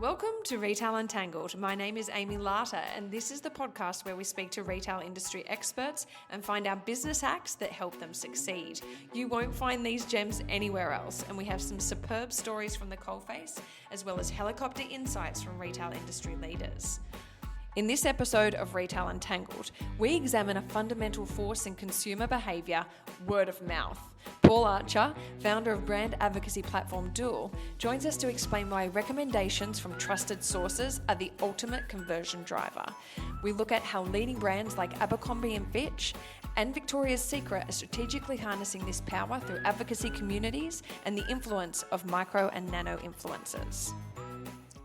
Welcome to Retail Untangled. My name is Amie and this is the podcast where we speak to retail industry experts and find out business hacks that help them succeed. You won't find these gems anywhere else, and we have some superb stories from the coalface, as well as helicopter insights from retail industry leaders. In this episode of Retail Untangled, we examine a fundamental force in consumer behaviour, word of mouth. Paul Archer, founder of brand advocacy platform Duel, joins us to explain why recommendations from trusted sources are the ultimate conversion driver. We look at how leading brands like Abercrombie and Fitch and Victoria's Secret are strategically harnessing this power through advocacy communities and the influence of micro and nano-influencers.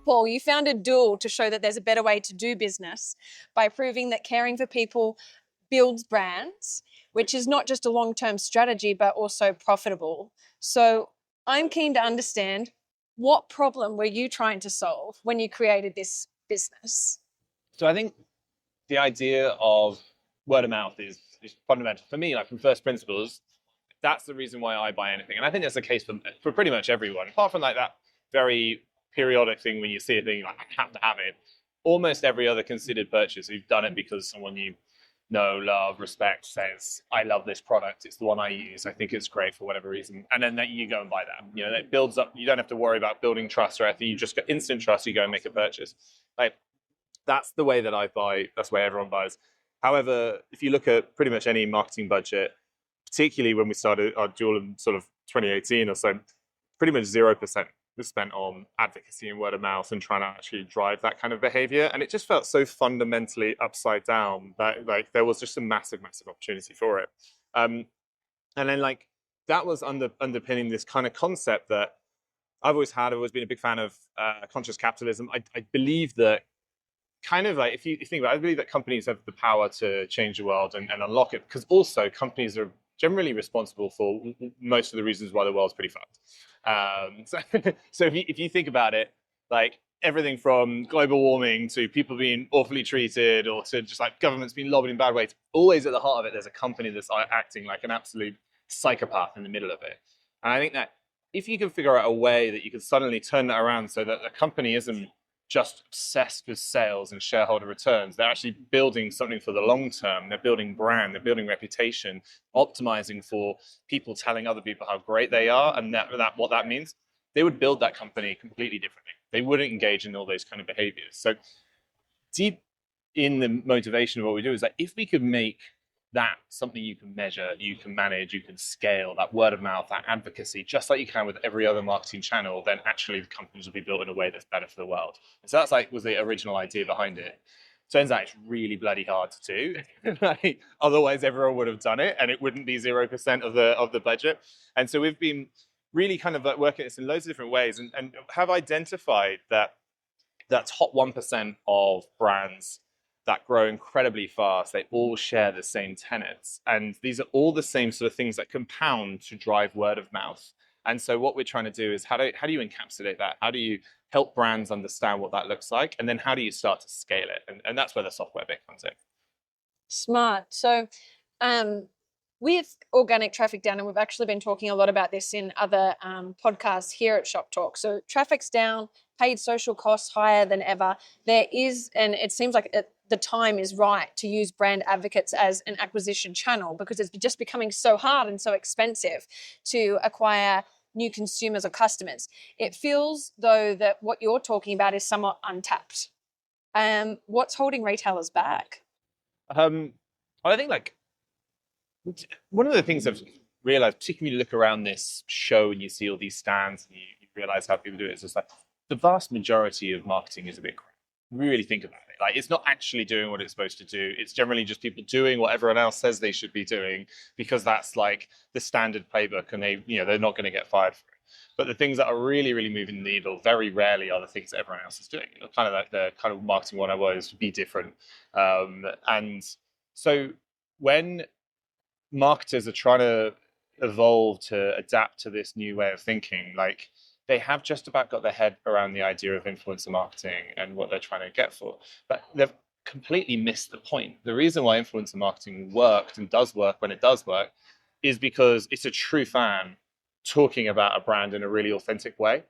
Paul, you founded Duel to show that there's a better way to do business by proving that caring for people builds brands, which is not just a long-term strategy, but also profitable. So I'm keen to understand, what problem were you trying to solve when you created this business? So I think the idea of word of mouth is fundamental for me, like from first principles. That's the reason why I buy anything. And I think that's the case for pretty much everyone, apart from like that very periodic thing when you see a thing, like, I have to have it. Almost every other considered purchase, you've done it because someone you know, love, respect says, I love this product. It's the one I use. I think it's great for whatever reason. And then you go and buy that. You know, that builds up. You don't have to worry about building trust or anything. You just get instant trust. You go and make a purchase. Like, that's the way that I buy. That's the way everyone buys. However, if you look at pretty much any marketing budget, particularly when we started our Duel in sort of 2018 or so, pretty much 0% was spent on advocacy and word of mouth and trying to actually drive that kind of behavior. And it just felt so fundamentally upside down that like there was just a massive, massive opportunity for it. And then like that was underpinning this kind of concept that I've always been a big fan of conscious capitalism. I believe that kind of like, if you think about it, I believe that companies have the power to change the world and unlock it, because also companies are generally responsible for most of the reasons why the world's pretty fucked. So if you think about it, like everything from global warming to people being awfully treated, or to just like governments being lobbied in bad ways, always at the heart of it, there's a company that's acting like an absolute psychopath in the middle of it. And I think that if you can figure out a way that you can suddenly turn that around so that the company isn't just obsessed with sales and shareholder returns, they're actually building something for the long term. They're building brand, they're building reputation, optimizing for people telling other people how great they are, and that what that means, they would build that company completely differently. They wouldn't engage in all those kind of behaviors. So deep in the motivation of what we do is that if we could make that something you can measure, you can manage, you can scale, that word of mouth, that advocacy, just like you can with every other marketing channel, then actually the companies will be built in a way that's better for the world. And so that's was the original idea behind it. Turns out it's really bloody hard to do. Like, otherwise everyone would have done it and it wouldn't be 0% of the budget. And so we've been really kind of like working at this in loads of different ways and have identified that top 1% of brands that grow incredibly fast, they all share the same tenets. And these are all the same sort of things that compound to drive word of mouth. And so what we're trying to do is how do you encapsulate that? How do you help brands understand what that looks like? And then how do you start to scale it? And that's where the software bit comes in. Smart. So with organic traffic down, and we've actually been talking a lot about this in other podcasts here at Shoptalk. So traffic's down, paid social costs higher than ever. There is, and it seems like the time is right to use brand advocates as an acquisition channel, because it's just becoming so hard and so expensive to acquire new consumers or customers. It feels though that what you're talking about is somewhat untapped. What's holding retailers back? I think like one of the things I've realized, particularly when you look around this show and you see all these stands and you realize how people do it, it's just like the vast majority of marketing is a bit crap. Really think about it. Like, it's not actually doing what it's supposed to do. It's generally just people doing what everyone else says they should be doing because that's like the standard playbook, and they're not going to get fired for it. But the things that are really, really moving the needle very rarely are the things that everyone else is doing. Kind of like the kind of marketing 101 is to be different. And so when marketers are trying to evolve to adapt to this new way of thinking, like, they have just about got their head around the idea of influencer marketing and what they're trying to get for. But they've completely missed the point. The reason why influencer marketing worked and does work when it does work is because it's a true fan talking about a brand in a really authentic way.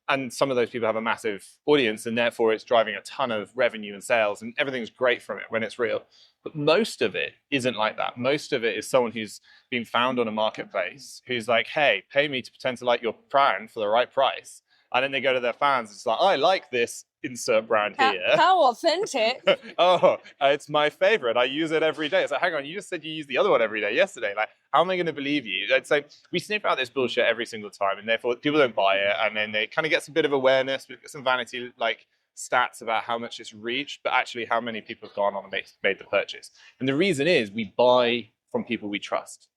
And some of those people have a massive audience, and therefore it's driving a ton of revenue and sales, and everything's great from it when it's real. But most of it isn't like that. Most of it is someone who's been found on a marketplace who's like, hey, pay me to pretend to like your brand for the right price. And then they go to their fans. It's like, I like this insert brand here. How authentic. Oh, it's my favorite. I use it every day. It's like, hang on, you just said you use the other one every day yesterday. Like, how am I going to believe you? It's like, we sniff out this bullshit every single time, and therefore people don't buy it. And then it kind of gets a bit of awareness. We get some vanity, like, stats about how much it's reached, but actually how many people have gone on and made the purchase. And the reason is we buy from people we trust.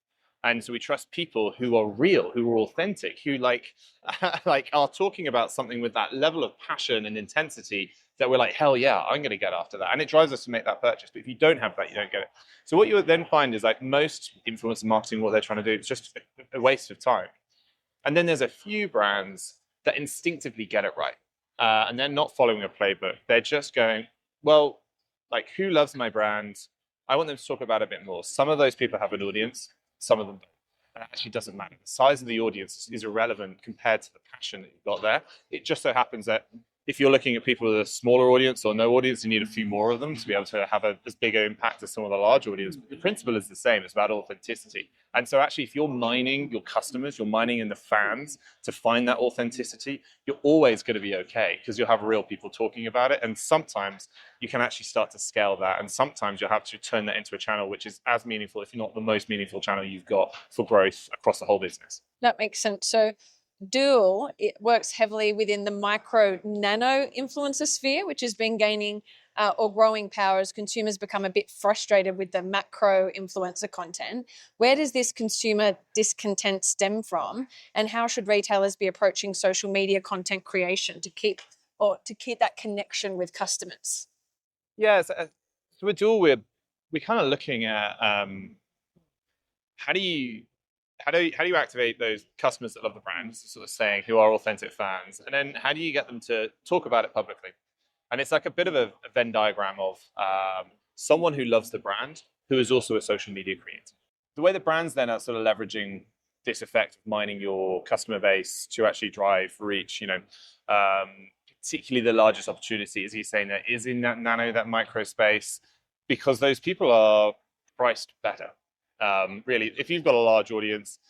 And so we trust people who are real, who are authentic, who like are talking about something with that level of passion and intensity that we're like, hell yeah, I'm going to get after that. And it drives us to make that purchase. But if you don't have that, you don't get it. So what you would then find is like most influencer marketing, what they're trying to do is just a waste of time. And then there's a few brands that instinctively get it right. And they're not following a playbook. They're just going, well, like, who loves my brand? I want them to talk about it a bit more. Some of those people have an audience. Some of them don't. It actually doesn't matter. The size of the audience is irrelevant compared to the passion that you've got there. It just so happens that if you're looking at people with a smaller audience or no audience, you need a few more of them to be able to have as big an impact as some of the large audience. The principle is the same. It's about authenticity. And so actually, if you're mining your customers, you're mining in the fans to find that authenticity, you're always going to be okay because you'll have real people talking about it. And sometimes you can actually start to scale that. And sometimes you'll have to turn that into a channel which is as meaningful, if not the most meaningful channel you've got for growth across the whole business. That makes sense. So Duel, it works heavily within the micro nano influencer sphere, which has been gaining or growing power as consumers become a bit frustrated with the macro influencer content. Where does this consumer discontent stem from, and how should retailers be approaching social media content creation to keep that connection with customers? Yeah, so with Duel, we're kind of looking at how do you activate those customers that love the brand, sort of saying, who are authentic fans, and then how do you get them to talk about it publicly? And it's like a bit of a Venn diagram of someone who loves the brand who is also a social media creator. The way the brands then are sort of leveraging this effect of mining your customer base to actually drive reach, particularly the largest opportunity, as he's saying, that is in that micro space, because those people are priced better. Really, if you've got a large audience,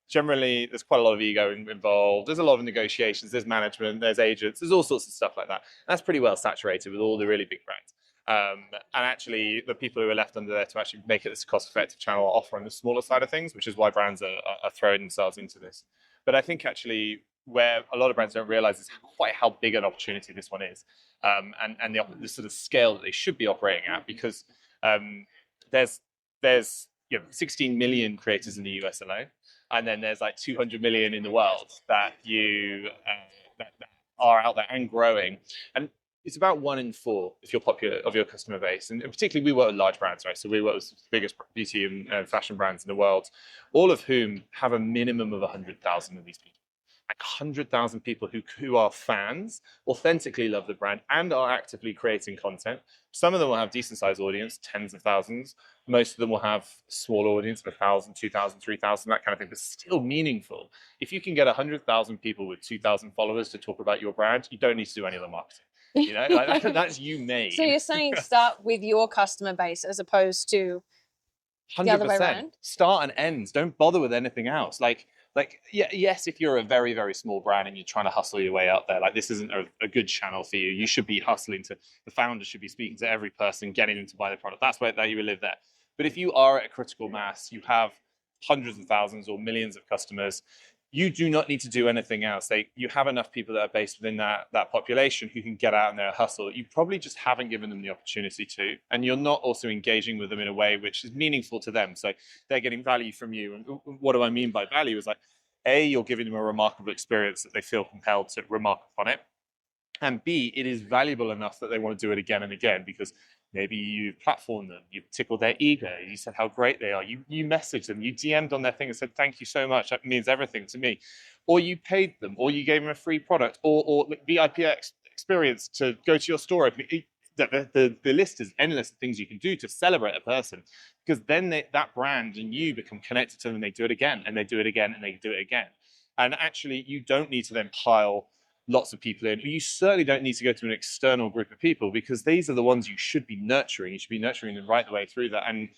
generally there's quite a lot of ego involved. There's a lot of negotiations, there's management, there's agents, there's all sorts of stuff like that. And that's pretty well saturated with all the really big brands. And actually, the people who are left under there to actually make it this cost-effective channel are offering the smaller side of things, which is why brands are throwing themselves into this. But I think actually where a lot of brands don't realize is quite how big an opportunity this one is, and the sort of scale that they should be operating at, because there's 16 million creators in the US alone, and then there's like 200 million in the world that that are out there and growing. And it's about 1 in 4 if you're popular of your customer base. And particularly, we work with large brands, right? So we work with the biggest beauty and fashion brands in the world, all of whom have a minimum of 100,000 of these people. Like 100,000 people who are fans, authentically love the brand, and are actively creating content. Some of them will have decent sized audience, tens of thousands. Most of them will have smaller audience, 1,000, 2,000, 3,000, that kind of thing, but still meaningful. If you can get 100,000 people with 2,000 followers to talk about your brand, you don't need to do any of the marketing. That's you made. So you're saying start with your customer base as opposed to 100%. The other way around? Start and end. Don't bother with anything else. Yes, if you're a very, very small brand and you're trying to hustle your way out there, like, this isn't a good channel for you. You should be hustling the founders should be speaking to every person, getting them to buy the product. That's where you would live there. But if you are at a critical mass, you have hundreds of thousands or millions of customers, you do not need to do anything else. You have enough people that are based within that population who can get out in there and hustle. You probably just haven't given them the opportunity to, and you're not also engaging with them in a way which is meaningful to them. So they're getting value from you. And what do I mean by value is, like, A, you're giving them a remarkable experience that they feel compelled to remark upon it. And B, it is valuable enough that they want to do it again and again, because maybe you platformed them, you've tickled their ego, you said how great they are, you messaged them, you DM'd on their thing and said, thank you so much, that means everything to me. Or you paid them, or you gave them a free product, or VIP experience to go to your store. The list is endless of things you can do to celebrate a person, because then that brand and you become connected to them, and they do it again, and they do it again, and they do it again. And actually, you don't need to then pile lots of people in. You certainly don't need to go to an external group of people, because these are the ones you should be nurturing. You should be nurturing them right the way through that. And,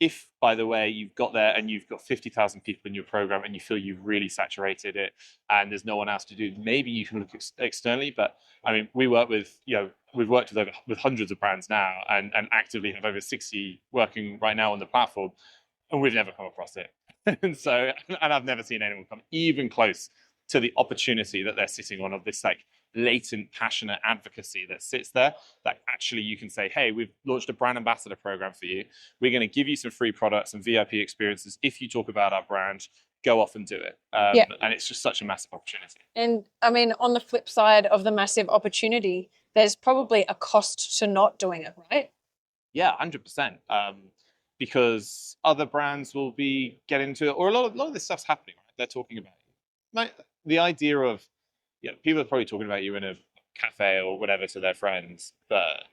if, by the way, you've got there and you've got 50,000 people in your program and you feel you've really saturated it and there's no one else to do, maybe you can look externally. But I mean, we've worked with hundreds of brands now, and actively have over 60 working right now on the platform, and we've never come across it. And I've never seen anyone come even close to the opportunity that they're sitting on, of this like latent, passionate advocacy that sits there, that actually you can say, hey, we've launched a brand ambassador program for you. We're going to give you some free products and VIP experiences if you talk about our brand. Go off and do it. And it's just such a massive opportunity. And I mean, on the flip side of the massive opportunity, there's probably a cost to not doing it, right? Yeah, 100%. Because other brands will be getting to it, or a lot of this stuff's happening, right? They're talking about it. The idea of, people are probably talking about you in a cafe or whatever to their friends, but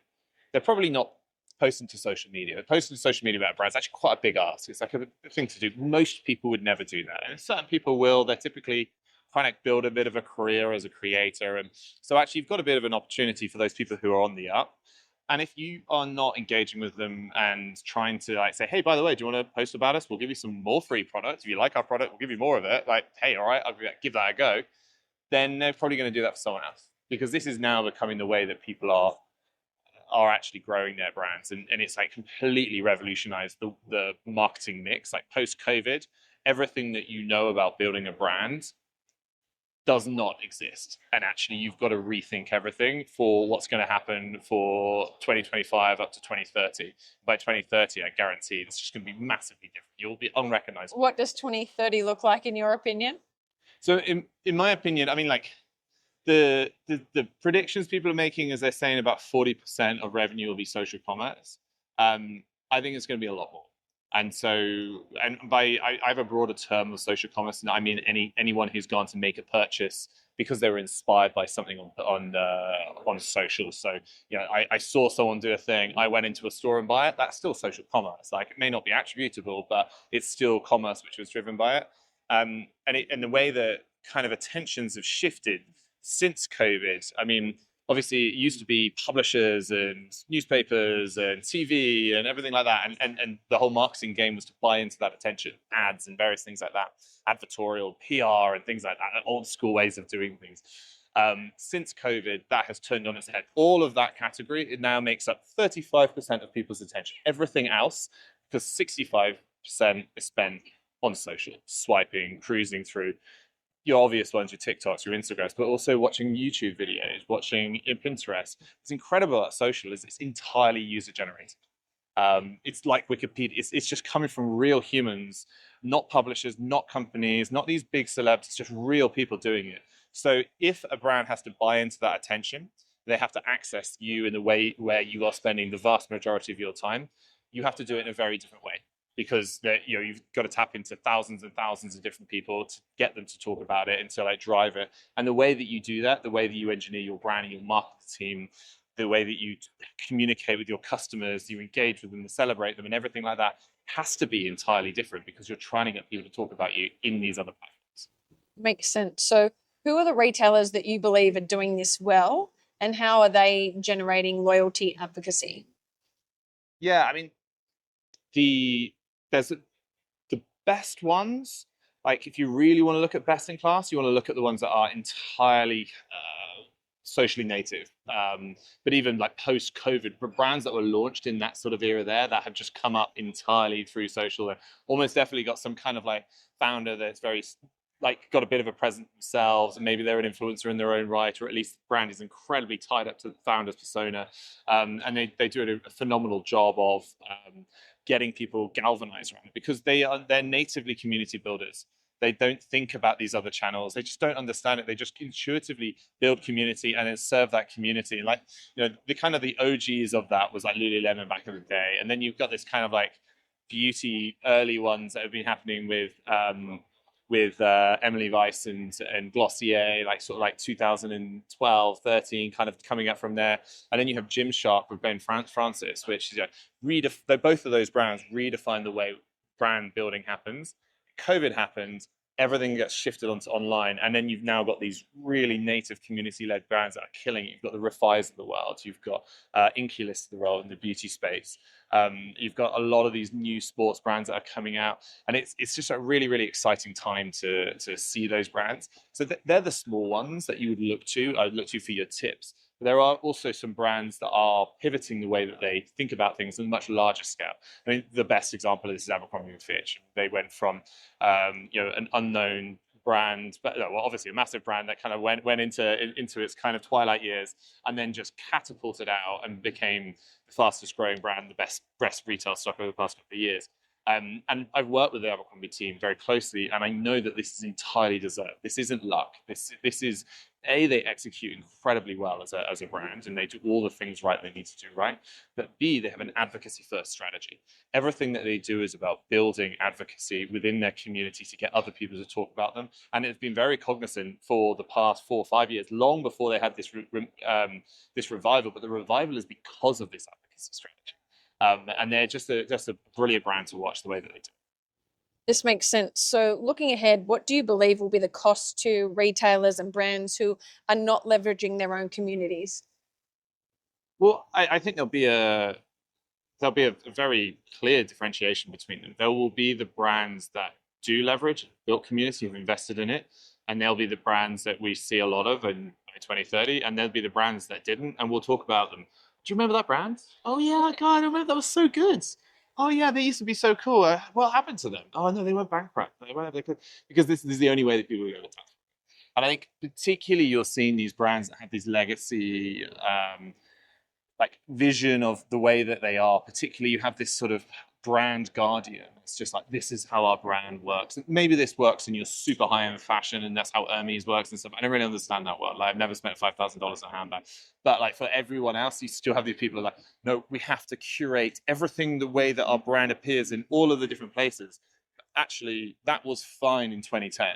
they're probably not posting to social media. Posting to social media about brands is actually quite a big ask. It's like a thing to do. Most people would never do that. And certain people will. They're typically trying to build a bit of a career as a creator. And so actually you've got a bit of an opportunity for those people who are on the up. And if you are not engaging with them and trying to like say, hey, by the way, do you want to post about us? We'll give you some more free products. If you like our product, we'll give you more of it. Like, hey, all right, I'll give that a go. Then they're probably going to do that for someone else, because this is now becoming the way that people are actually growing their brands. And it's like completely revolutionized the marketing mix. Like post-COVID, everything that you know about building a brand does not exist. And actually you've got to rethink everything for what's going to happen for 2025 up to 2030. By 2030, I guarantee it's just going to be massively different. You'll be unrecognizable. What does 2030 look like in your opinion? So in my opinion, I mean, like the predictions people are making is they're saying about 40% of revenue will be social commerce. I think it's going to be a lot more. And so, I have a broader term of social commerce, and I mean anyone who's gone to make a purchase because they were inspired by something on social. So, I saw someone do a thing, I went into a store and buy it. That's still social commerce. Like, it may not be attributable, but it's still commerce which was driven by it. And the way that kind of attentions have shifted since COVID. I mean, obviously it used to be publishers and newspapers and TV and everything like that. And the whole marketing game was to buy into that attention, ads and various things like that, advertorial, PR and things like that, old school ways of doing things. Since COVID, that has turned on its head. All of that category, it now makes up 35% of people's attention. Everything else, because 65% is spent on social, swiping, cruising through your obvious ones, your TikToks, your Instagrams, but also watching YouTube videos, watching Pinterest. What's incredible about social is it's entirely user generated. It's like Wikipedia. It's just coming from real humans, not publishers, not companies, not these big celebs. It's just real people doing it. So if a brand has to buy into that attention, they have to access you in the way where you are spending the vast majority of your time. You have to do it in a very different way, because you've got to tap into thousands and thousands of different people to get them to talk about it and to like drive it. And the way that you do that, the way that you engineer your brand and your marketing team, the way that you communicate with your customers, you engage with them and celebrate them and everything like that, has to be entirely different, because you're trying to get people to talk about you in these other platforms. Makes sense. So who are the retailers that you believe are doing this well, and how are they generating loyalty advocacy? Yeah, I mean, there's the best ones. Like, if you really want to look at best in class, you want to look at the ones that are entirely socially native. But even like post-COVID, brands that were launched in that sort of era there, that have just come up entirely through social, and almost definitely got some kind of like founder that's very like got a bit of a presence themselves, and maybe they're an influencer in their own right, or at least the brand is incredibly tied up to the founder's persona. And they do a phenomenal job of getting people galvanized around it, because they're natively community builders. They don't think about these other channels. They just don't understand it. They just intuitively build community and then serve that community. Like, the OGs of that was like Lululemon back in the day. And then you've got this kind of like beauty early ones that have been happening with Emily Weiss and Glossier, like sort of like 2012, 13, kind of coming up from there. And then you have Gymshark with Ben Francis, which both of those brands redefine the way brand building happens. COVID happened, everything gets shifted onto online, and then you've now got these really native community-led brands that are killing it. You've got the Refies of the world, you've got Inculus of the world in the beauty space. You've got a lot of these new sports brands that are coming out, and it's just a really, really exciting time to see those brands. So they're the small ones that you would look to. I would look to for your tips. But there are also some brands that are pivoting the way that they think about things on a much larger scale. I mean, the best example of this is Abercrombie and Fitch. They went from an unknown brand, but well, obviously a massive brand that kind of went into its kind of twilight years, and then just catapulted out and became the fastest growing brand, the best retail stock over the past couple of years. And I've worked with the Abercrombie team very closely, and I know that this is entirely deserved. This isn't luck. This is they execute incredibly well as a brand, and they do all the things right they need to do right. But B, they have an advocacy first strategy. Everything that they do is about building advocacy within their community to get other people to talk about them. And it's been very cognizant for the past 4 or 5 years, long before they had this revival. But the revival is because of this advocacy strategy. And they're just a brilliant brand to watch the way that they do. This makes sense. So looking ahead, what do you believe will be the cost to retailers and brands who are not leveraging their own communities? Well, I think there'll be a very clear differentiation between them. There will be the brands that do leverage, built community, have invested in it, and there'll be the brands that we see a lot of in 2030, and there'll be the brands that didn't, and we'll talk about them. Do you remember that brand? Oh yeah, God, I remember that was so good. Oh yeah, they used to be so cool. What happened to them? Oh no, they went bankrupt. Because this is the only way that people are going to touch. And I think particularly you're seeing these brands that have this legacy, like vision of the way that they are. Particularly, you have this sort of brand guardian. It's just like, this is how our brand works. Maybe this works in your super high-end fashion, and that's how Hermes works and stuff. I don't really understand that well. Like, I've never spent $5,000 on a handbag. But like for everyone else, you still have these people who are like, no, we have to curate everything the way that our brand appears in all of the different places. Actually, that was fine in 2010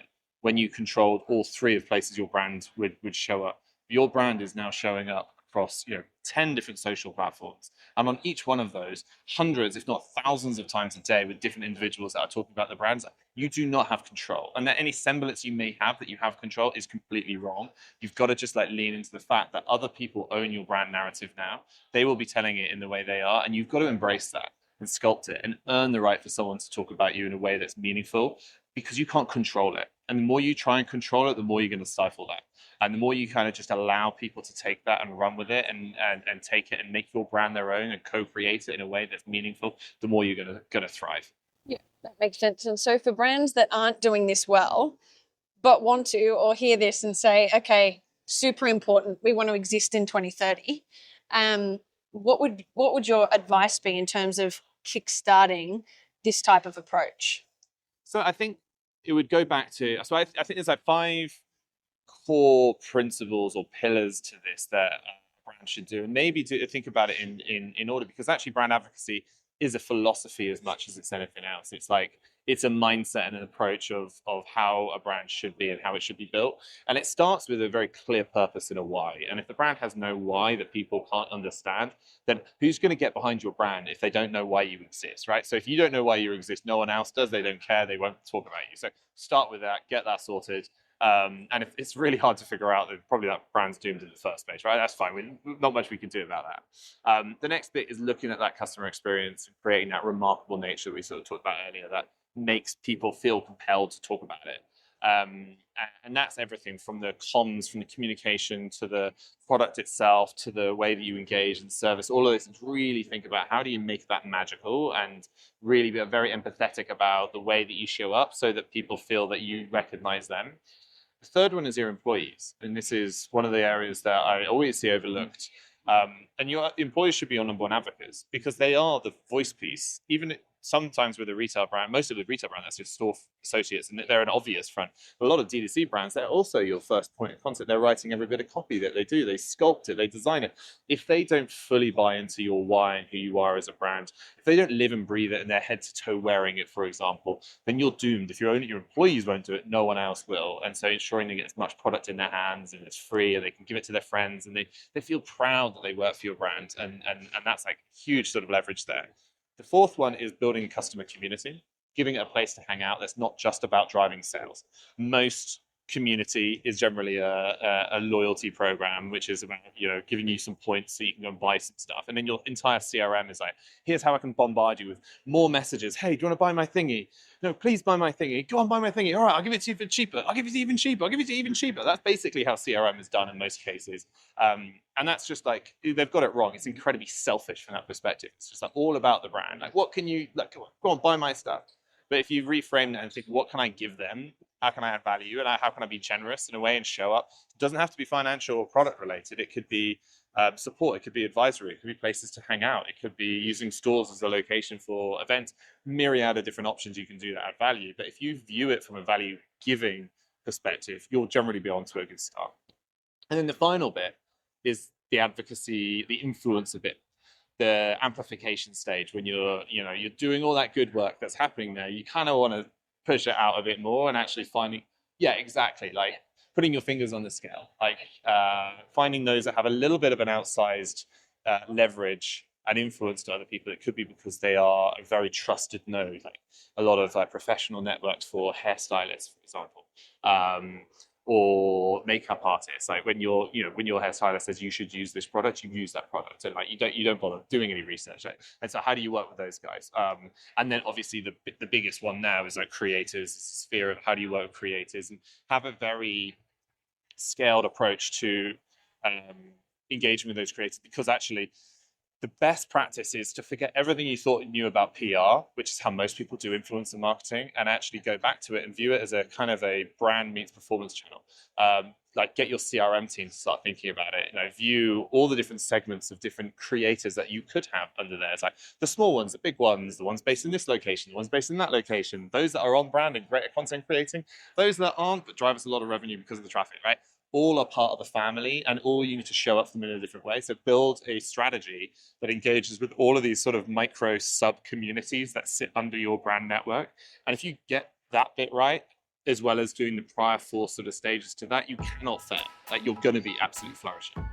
when you controlled all 3 of places your brand would show up. Your brand is now showing up across 10 different social platforms, and on each one of those, hundreds if not thousands of times a day with different individuals that are talking about the brands. You do not have control, and that any semblance you may have that you have control is completely wrong. You've got to just lean into the fact that other people own your brand narrative now. They will be telling it in the way they are, and you've got to embrace that and sculpt it and earn the right for someone to talk about you in a way that's meaningful, because you can't control it. And the more you try and control it, the more you're going to stifle that. And the more you kind of just allow people to take that and run with it and take it and make your brand their own and co-create it in a way that's meaningful, the more you're going to thrive. Yeah, that makes sense. And so for brands that aren't doing this well, but want to or hear this and say, okay, super important, we want to exist in 2030, what would your advice be in terms of kickstarting this type of approach? So I think it would go back to, so I think there's like 5 core principles or pillars to this that a brand should do, and maybe think about it in order, because actually brand advocacy is a philosophy as much as it's anything else. It's a mindset and an approach of how a brand should be and how it should be built. And it starts with a very clear purpose and a why. And if the brand has no why that people can't understand, then who's going to get behind your brand if they don't know why you exist, right? So if you don't know why you exist, no one else does. They don't care. They won't talk about you. So start with that, get that sorted. And if it's really hard to figure out, then probably that brand's doomed in the first place, right? That's fine. Not much we can do about that. The next bit is looking at that customer experience and creating that remarkable nature that we sort of talked about earlier that makes people feel compelled to talk about it. And that's everything from the comms, from the communication to the product itself, to the way that you engage and service. All of this is really think about how do you make that magical and really be very empathetic about the way that you show up so that people feel that you recognize them. The third one is your employees. And this is one of the areas that I always see overlooked. And your employees should be your number one advocates because they are the voice piece. Even sometimes with a retail brand, most of the retail brand, that's just store associates, and they're an obvious front. But a lot of D2C brands, they're also your first point of contact. They're writing every bit of copy that they do. They sculpt it, they design it. If they don't fully buy into your why and who you are as a brand, if they don't live and breathe it and they're head to toe wearing it, for example, then you're doomed. If your employees won't do it, no one else will. And so ensuring they get as much product in their hands and it's free and they can give it to their friends and they feel proud that they work for your brand. And that's like huge sort of leverage there. The fourth one is building a customer community. giving it a place to hang out that's not just about driving sales. Most community is generally a loyalty program, which is about, giving you some points so you can go and buy some stuff. And then your entire CRM is like, here's how I can bombard you with more messages. Hey, do you want to buy my thingy? No, please buy my thingy. Go on, buy my thingy. All right, I'll give it to you for cheaper. I'll give it to you even cheaper. I'll give it to you even cheaper. That's basically how CRM is done in most cases. And that's just like, they've got it wrong. It's incredibly selfish from that perspective. It's just like all about the brand. Like, what can you, like, go on, buy my stuff. But if you reframe that and think, what can I give them? How can I add value? And how can I be generous in a way and show up? It doesn't have to be financial or product related. It could be support. It could be advisory. It could be places to hang out. It could be using stores as a location for events. Myriad of different options you can do that add value. But if you view it from a value giving perspective, you'll generally be on to a good start. And then the final bit is the advocacy, the influencer bit. The amplification stage, when you're doing all that good work that's happening there, you kind of want to push it out a bit more and actually finding, like putting your fingers on the scale, like finding those that have a little bit of an outsized leverage and influence to other people. It could be because they are a very trusted node, like a lot of professional networks for hairstylists, for example. Or makeup artists, like when your hairstylist says you should use this product, you use that product, and like you don't bother doing any research, right? And so how do you work with those guys? And then obviously the biggest one now is like creators, sphere of how do you work with creators and have a very scaled approach to engaging with those creators, because actually the best practice is to forget everything you thought you knew about PR, which is how most people do influencer marketing, and actually go back to it and view it as a kind of a brand meets performance channel. Like get your CRM team to start thinking about it. View all the different segments of different creators that you could have under there. It's like the small ones, the big ones, the ones based in this location, the ones based in that location, those that are on brand and great at content creating, those that aren't but drive us a lot of revenue because of the traffic, right? All are part of the family, and all you need to show up for them in a different way. So build a strategy that engages with all of these sort of micro sub communities that sit under your brand network. And if you get that bit right, as well as doing the prior 4 sort of stages to that, you cannot fail. Like, you're going to be absolutely flourishing.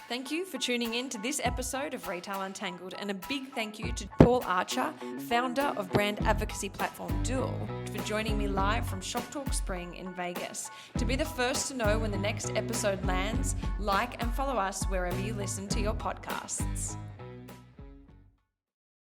Thank you for tuning in to this episode of Retail Untangled, and a big thank you to Paul Archer, founder of brand advocacy platform Duel, for joining me live from Shoptalk Spring in Vegas. To be the first to know when the next episode lands, like and follow us wherever you listen to your podcasts.